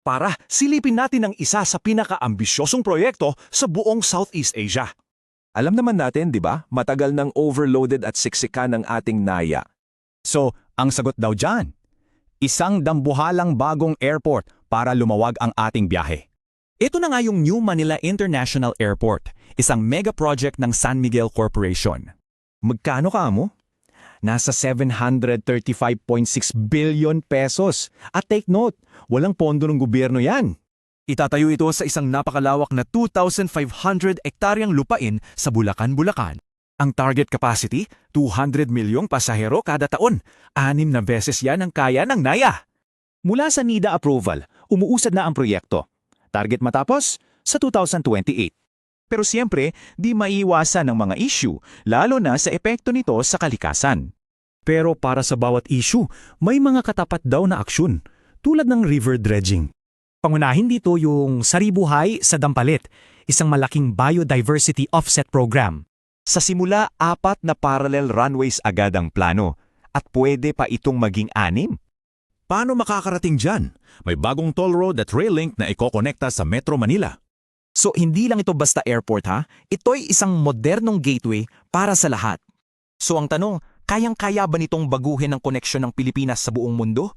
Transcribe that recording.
para silipin natin ang isa sa pinaka-ambisyosong proyekto sa buong Southeast Asia. Alam naman natin, di ba, matagal nang overloaded at siksikan ng ating NAIA. So, ang sagot daw dyan, isang dambuhalang bagong airport para lumawag ang ating biyahe. Ito na nga yung New Manila International Airport, isang mega project ng San Miguel Corporation. Magkano ka mo? Nasa 735.6 billion pesos. At take note, walang pondo ng gobyerno yan. Itatayo ito sa isang napakalawak na 2,500 ektaryang lupain sa Bulacan, Bulacan. Ang target capacity, 200 milyong pasahero kada taon. 6 na beses yan ang kaya ng NAIA. Mula sa NIDA approval, umuusad na ang proyekto. Target matapos sa 2028. Pero siyempre, di maiiwasan ng mga issue, lalo na sa epekto nito sa kalikasan. Pero para sa bawat issue, may mga katapat daw na aksyon, tulad ng river dredging. Pangunahin dito yung Saribuhay sa Dampalit, isang malaking biodiversity offset program. Sa simula, 4 na parallel runways agad ang plano, at pwede pa itong maging 6. Paano makakarating dyan? May bagong toll road at rail link na ikokonekta sa Metro Manila. So hindi lang ito basta airport ha, ito'y isang modernong gateway para sa lahat. So ang tanong, kayang-kaya ba nitong baguhin ang koneksyon ng Pilipinas sa buong mundo?